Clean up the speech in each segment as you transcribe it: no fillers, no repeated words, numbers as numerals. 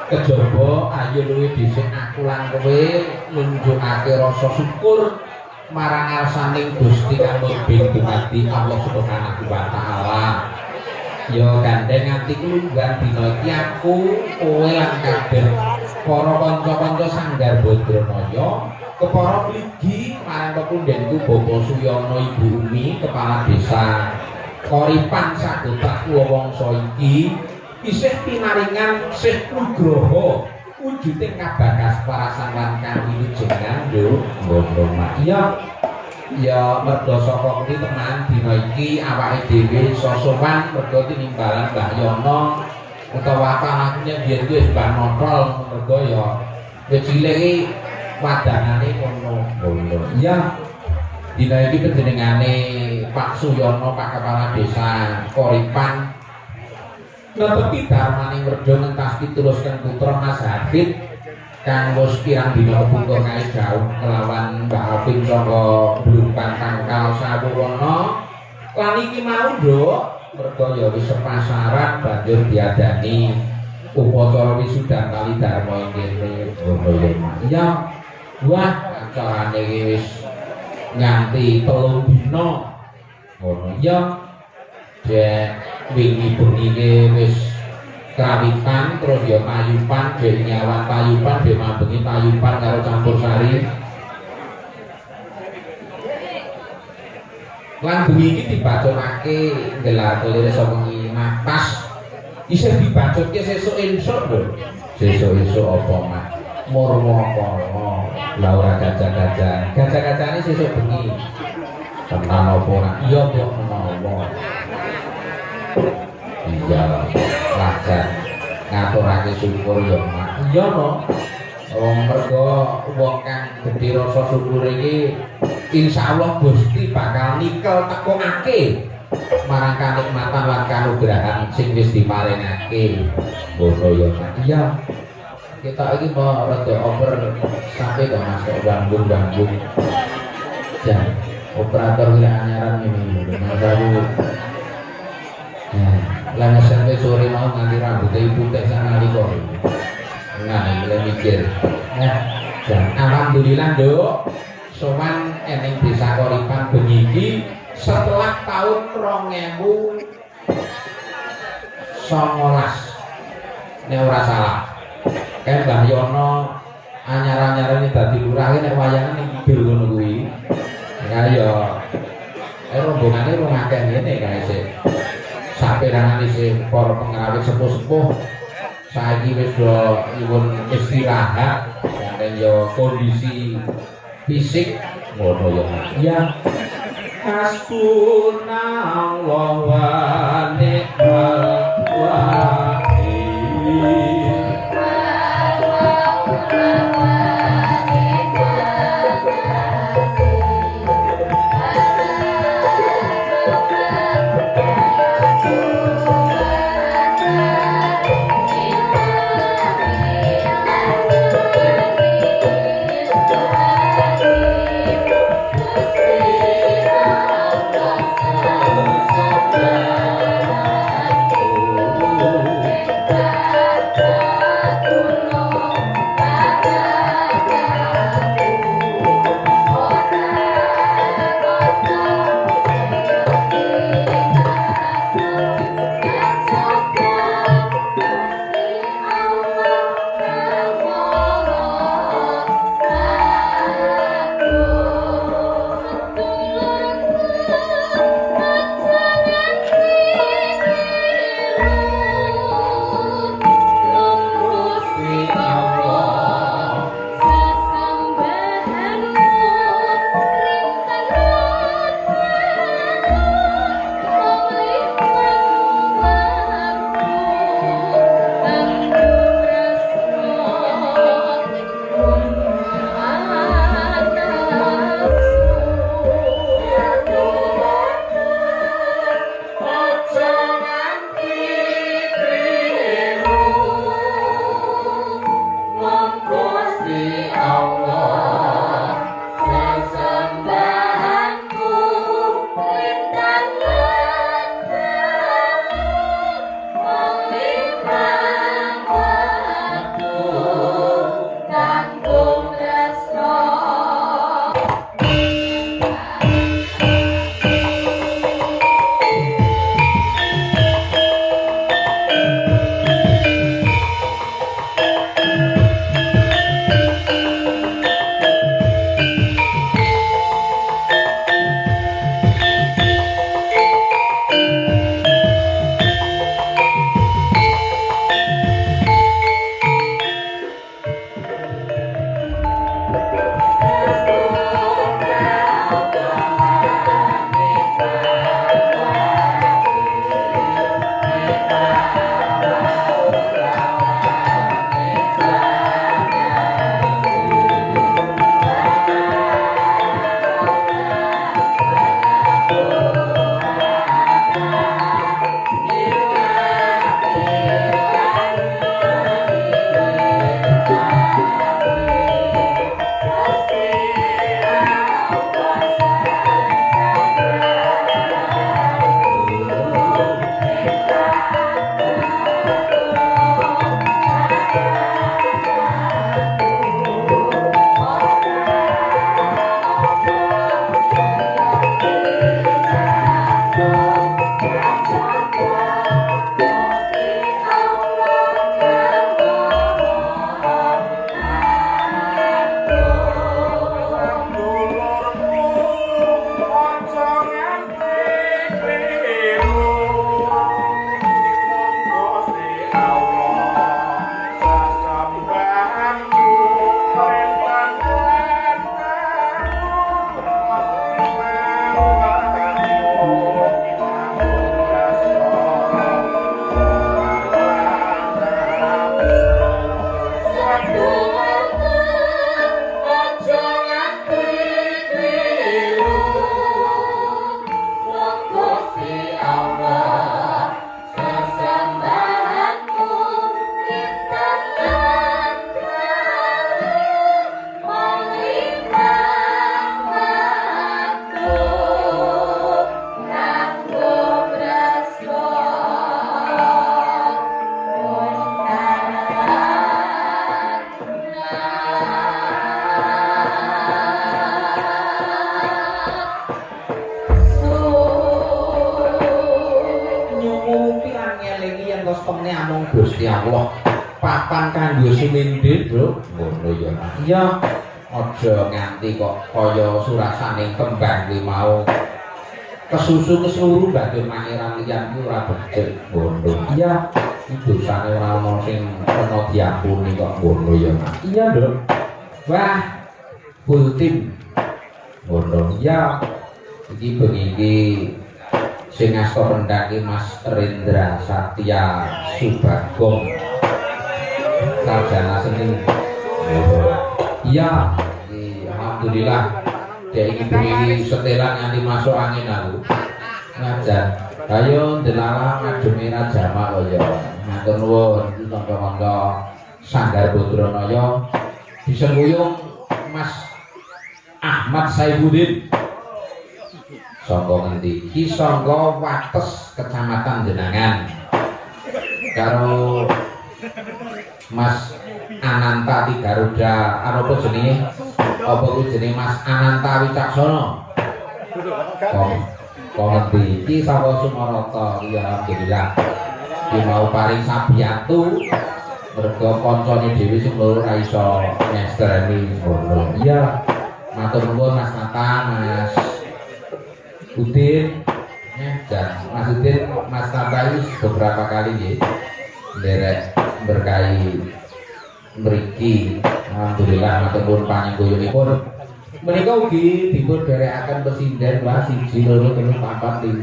Kejaba ayo luwih dhisik aku lan kowe nunjukake rasa syukur marang ngarsaning Gusti kang nurbing dumadi Allah Subhanahu wa taala. Ya gandeng atiku lungguhan dina iki aku kowe lan kabeh para kanca-kanca Sanggar Badranaya, kepara mligi marang pepundhenku Bapak Suyono Ibu Umi kepala desa Koripan sagota wongso iki isih pinaringan Syekh Nugroho wujuding kabagas parasan lan kang wilujengan lho ngono mak iya ya mergo saka kuwi teman dina iki awake dhewe sosowan mergo tinimbalan Mbah Yono utawa kanakune biyen kuwi wis Mbah Notol mergo ya wis cilik iki wadanane ngono iya dina iki panjenengane Pak Suyono Pak Kepala Desa Koripan netepi darmaning werda ngentas pitulusken putra Mas Hafid kang wis kirang dina kepungkur kae jauh kelawan Mbak Alvin saka Blumpang Tangkal Sawurana lan iki mau nduk merga ya wis sepasaran banjur diadani upacara wisudan kali dharma ing kene ngono ya wah carane iki wis nganti 3 dina ngono ya wingi bengi wis kawitan terus ya payupan dek nyawan payupan dek mambengi payupan karo campur sari lan bengi iki dibacokake gelar kelire saka wengi matas isih dibacokke sesuk esuk lho sesuk apa mak murwa kono la ora gajah-gajahane sesuk bengi tenan apa ora iya kok menawa iya lajar ngaturake syukur ya mak iya no mergo wong kang gedhe rasa syukur iki insyaallah Gusti bakal nikel tekokake marang kanikmatan lan kanugrahan sing wis diparingake ngono ya mak iya kita iki mau rada over sampai kok Mas kok ganggung jan operator wilayah anyaran ini Mas Ayu lan sampai sore mau nganti rambutnya ibu tek sana liko nah mulai mikir dan alhamdulillah nduk sowan eneng Desa Koripan bengi iki setelah tahun 2019 nek ora salah kan Mbah Yono anyar-anyar ini dadi lurah nek wayangan ning kidul ngono kuwi ya rombongane rong akeh ngene kae sik saperangan isi para pengrawit sepuh-sepuh saiki wis do nyuwun istirahat dan yo kondisi fisik ngono ya ya hasbunallahu wa ni'mal wakil temne amung Gusti Allah. Papan kanggo sumindhe, Bro. Ngono ya. Iya. Aja nganti kok kaya surasaning kembang kuwi mau kesusu keseluruh bagian pangeran liyan ku ora becik. Ngono. Iya. Dosane ora ono sing kena diampuni kok ngono ya. Iya, Nduk. Wah, full tim. Ngono. Iya. Iki bengi iki sing asta rendhake Mas Rendra Satya Subagong. Sarjana seni. Iya, alhamdulillah. Dek iki bengi setelan nganti masuk angin aku. Ngajar. Ayo delala ngademi Rajama kaya. Matur nuwun tangga-tangga Sanggar Badranaya disengkuyung Mas Ahmad Saifuddin. Sangga ngendi? Ki sangga Wates Kecamatan Jenangan. Karo Mas Ananta Ti Garuda apa jenenge? Apa kuwi jenenge Mas Ananta Wicaksono? Kok ngerti? Iki saka Sumarata, ya alhamdulillah. Ki mau paring sabiyantu mergo kancane dhewe sing loro ra iso nyestreni ngono. Iya. Matur nuwun Mas Nata, Mas Udin, dan Mas Udin, Mas Nata beberapa kali nggih nderek berkahi mriki. Alhamdulillah matur nuwun panjenenganipun. Menika ugi dipun derekaken pesinden Pak 1 2 3 4 5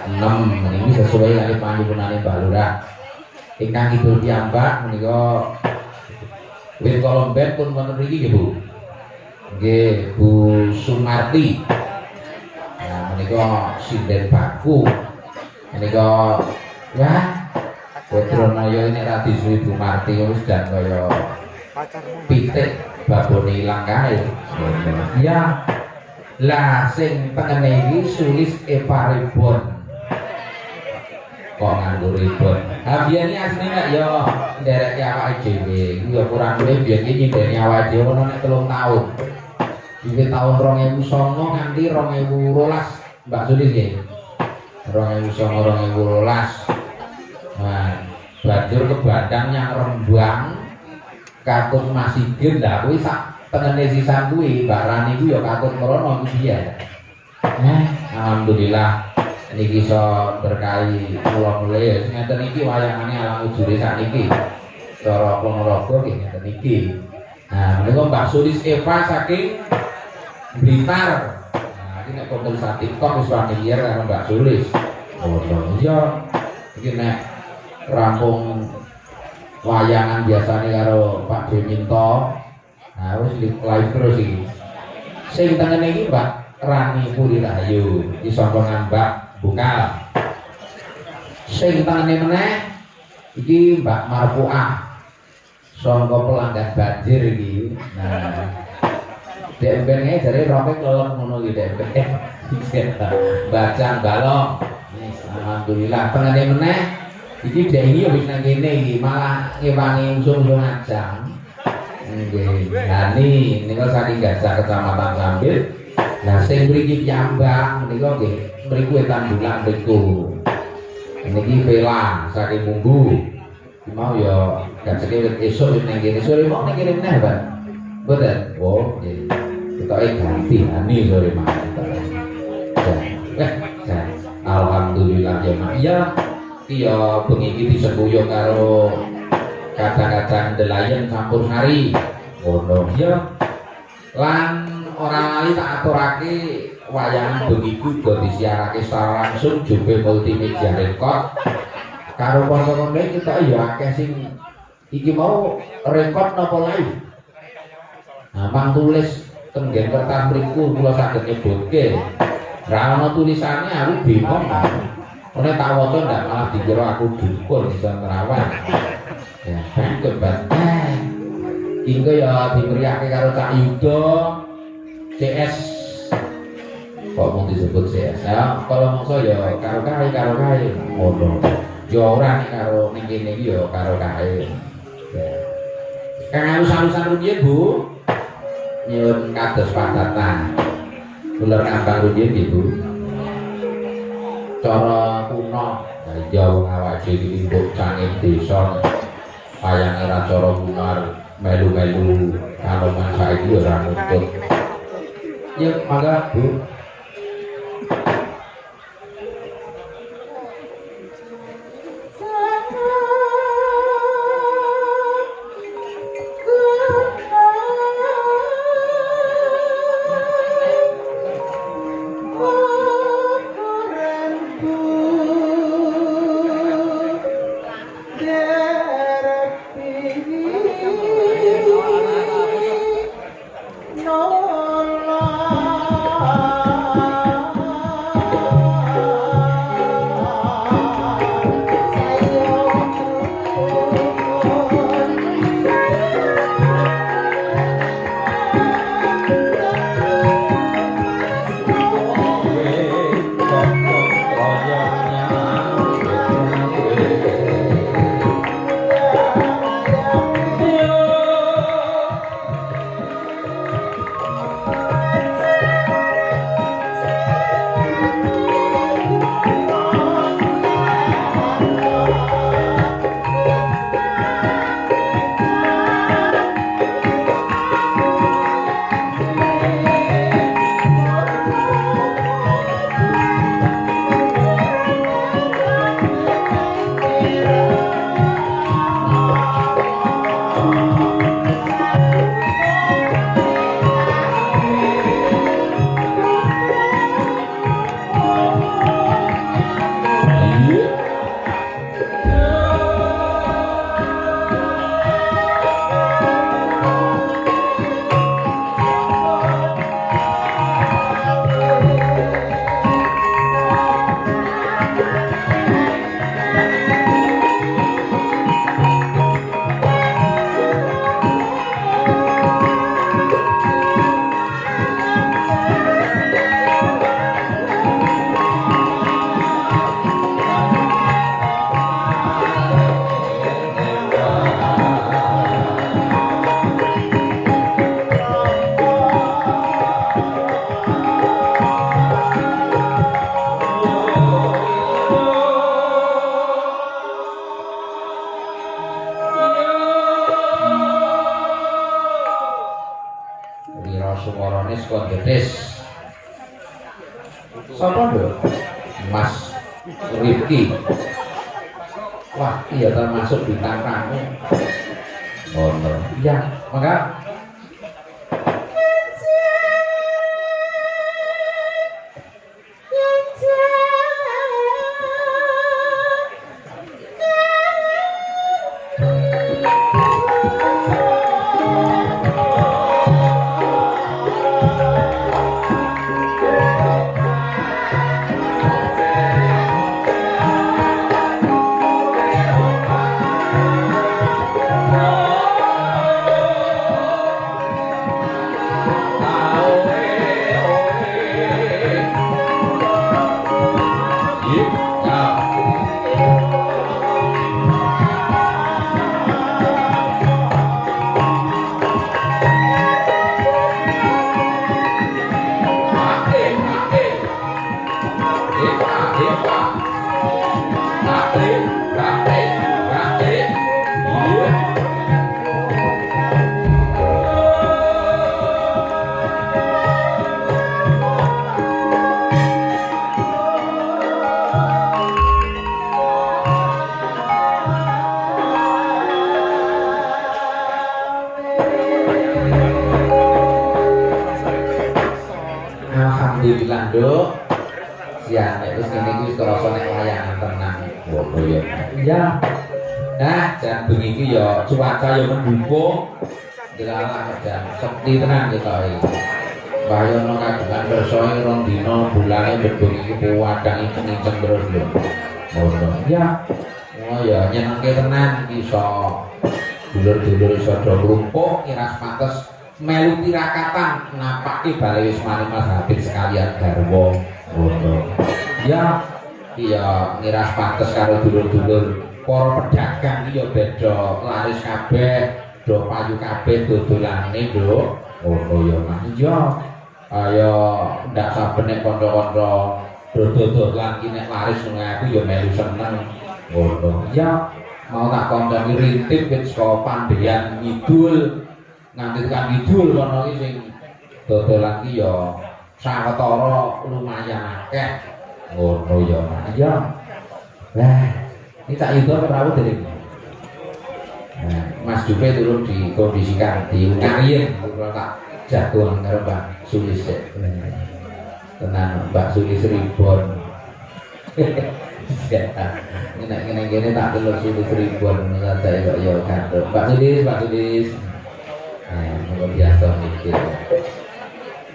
6 meniki sesuai kali panjenengane Mbah Lurah. Ingkang kidul piyambak menika wit kolomben pun wonten mriki nggih Bu. Nggih Bu Sumarti. Nah menika sinden baku. Menika wah Badranaya ini ra disuwi Bu Marti wis dan kaya pitik babone ilang kae. Ya. Lah sing tengene iki sulis Eva Ribbon. Kok nganggo ribbon. Ha biyen iki asline nek ya nderek awake dhewe. Iku ya kurang luwih biyen iki nyindeni awake dhewe ono nek 3 tahun. Iki tahun 2009 nganti 2012 Mbak Sulis nggih. 2009 2012. Nah, banjur ke Badang yang Rembang katut masih gendha kuwi sak tengene sisan kuwi Mbak Rani kuwi ya katut merono iki ya. Alhamdulillah niki iso berkahi kula mulih ngeten iki wayangane alang ujure sakniki. Cara Ponorogo nggih ngeten iki. Nah, menika Mbak Sulis Eva saking Blitar. Nah, iki nek konten TikTok wis familiar karo Mbak Sulis. Oh, iya. Iki nek rampung wayangan biasanya karo Pak Deminto. Nah wis live terus iki. Sing tengene iki Mbak Rani Purirahayu, iki saka Ngambak Bungkal. Sing tengene meneh iki Mbak Marfuah saka Pelanggan Banjir iki. Nah dek mbene jare roke kelelep ngono iki dek. Bacang balong. Alhamdulillah tengene meneh iki dek iki wis nang kene iki malah ngewangi usum-usum ajang. Nggih. Lah niku saking Gajah Kecamatan Sambit. Lah sing mriki piyambak menika nggih mriku Wetan Bulan mriku. Niki Vela saking Munggu. Iki mau ya gajeke wit esuk wis nang kene sore mau nang kene meneh, Pak. Mboten. Oh, nggih. Ketoke ganti ani sore mawon. Alhamdulillah ya Mak. Iya. Iya bengi iki disembuyung karo kadang-kadang delayan campur sari. Ngono ya. Lan ora lali tak aturake wayangan bengi iku uga disiarake secara langsung Jobe Multimedia Record. Karo kanca-kanca kita ya akeh sing iki mau record napa live. Nah, mang tulis tenggen kertas mriku kula saged nyebutke. Ra ono tulisane aku bingung. Ora tak waca ndak malah dikira aku dukun iso nerawan. Ya, kebat. Ingko ya dimeriake karo Cak Yudo CS. Kok mau disebut CS? Ya, kalau mongso ya karo kae. Ngono. Ya ora nek karo ning kene iki ya karo kae. Kang alus-alusan rumiyin, Bu. Nyuwun kados padatan. Kula ngambang rumiyin nggih, Bu. cara kuno ya wong awake iki mbok canging desa payange ra cara kunar melu-melu kalongan saiki ora nuntut ya mangga Bu. Sapa lho? Mas Rifki. Wah, iya termasuk bintang tamu. Oh, no. Iya, maka alhamdulillah nduk siang nek wis ngene iki wis krasa nek wayangan tenang ngono ya. Iya. Nah, jan bengi iki ya cuaca ya mendukung. Dilalah jan sekti tenan ya to iki. Bayono kagungan bersoe rong dina bulane bengi iki wadang kenceng terus lho. Ngono. Iya. Oh ya nyenengke tenan iso dulur-dulur iso do ngrumpuk iras pates melu tirakatan napake bale wis mari Mas Habib sekalian garwa ngono. Ya iya ngiras pates karo dulur-dulur para pedagang iki ya beda laris kabeh do payu kabeh dodolane nduk ngono ya Mas. Iya ayo ndak saben nek kanca-kanca dodolan iki nek laris nang aku ya melu seneng ngono ya mau tak konconi rintip wis saka Pandhean Ngidul nganti tekan Kidul kono iki sing dodolan iki ya sawetara lumayan akeh ngono ya Mas ya lah ini tak yudo perahu dari nah, Mas Jupe turun dikondisikan di Ungayen kalau tak jatuh karo Mbak Sulis tenang Mbak Sulis Ribon ini tak telur Sulis Ribon saja ya kan Mbak Sulis nah biasa mikir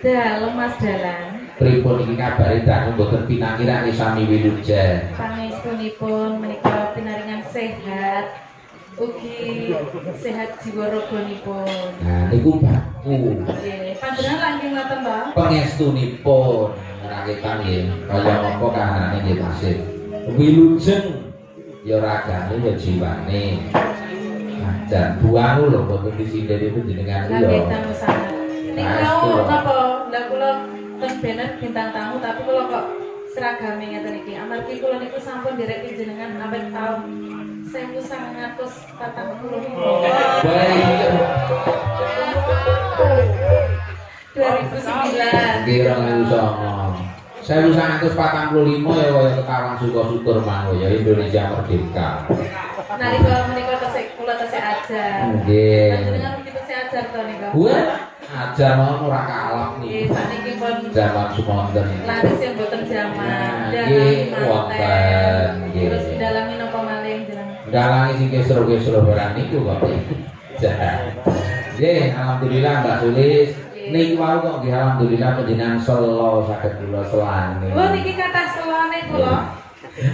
dalam Mas Dalang pripun iki kabare dangu mboten pinangiran sami wilujen pangestunipun menika pinaringan sehat ugi sehat jiwa raganipun. Nah niku baku. Nggih, panjenengan langkung ngoten to? Pangestunipun raketan nggih kaya mongko kahanane nggih tasih. Wilujeng ya ragane ya jiwane. Jan buang lho mboten disindheni panjenengan Lah nggih ya. tamu sangat. Niku napa? Lah kula ten bener bintang tamu tapi kula kok seragame ngeten iki. Amargi kula niku sampun nderek jenengan awet taun 1945. Baik. 2009. Nggih 2009. 1945 ya kaya Kekarang Syukur mangko ya Indonesia merdeka. Nalika menika tesih kula tesih ajar. Nggih. Panjenengan ugi tesih ajar to nika. Wah, ajar mau ora kalah Nggih, nih. saniki pun Zaman sumonten. laris yang boten jaman. Nggih, wonten. Nggih. Terus dalami napa malih jenengan? Galangi sing kesro-kesro barang niku kok. Nggih, alhamdulillah Mbak Sulis. Niki wau kok nggih alhamdulillah panjenengan selo saged kula selane. Oh niki kathah selone kula.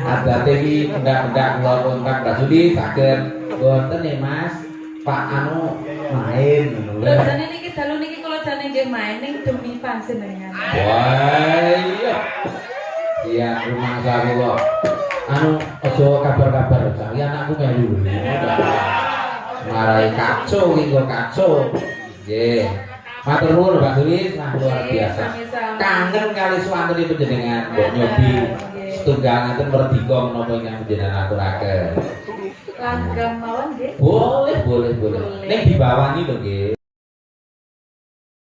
Adate iki ndak kula kontak Mbak Sulis saged wonten ya Mas. Pak anu main ngono Lho lho. jane niki dalu niki kula jane nggih main ning demi panjenengan. Wah, iya. Iya, rumah saya kok. Anu aja kabar-kabar saya anakku melu. Marai kacau iki kok kacau. Nggih. Matur nuwun Mbak Sulis, nah luar biasa. Kangen kali suwantune panjenengan mbok nyobi setunggal ngaten merdika menapa ingkang panjenengan aturaken. Langgam mawon nggih. Boleh. Ning dibawangi lho nggih.